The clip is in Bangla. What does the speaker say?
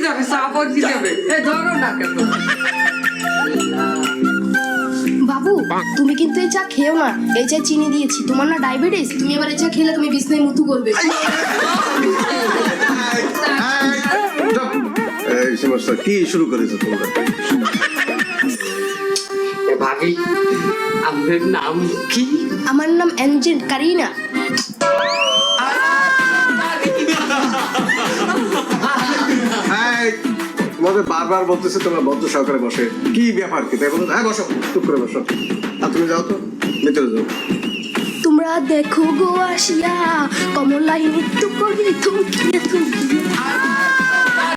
যাবে সাপোর্ট কি যাবে এ ধরো না কেন বাবু তুমি কিন্তু এই চা খেও না, এই চা চিনি দিয়েছি, তোমার না ডায়াবেটিস, তুমি এবার এই চা খেলে তুমি বিছনায় মুতু করবে। এই সমস্যা কি শুরু করেছো তোমরা? ভাবি আপনার নাম কি? আমার নাম এনজেল কারিনা। এই, তোমাদের বারবার বলতেছে তোমরা ভদ্র সহকারে বসে, কি ব্যাপার কি তাই বলো? হ্যাঁ বসো, চুপ করে বসো। আর তুমি যাও তো, ভিতরে যাও। তোমরা দেখো গো আসিয়া কমলাই নৃত্য করি থমকিয়ে থমকিয়ে।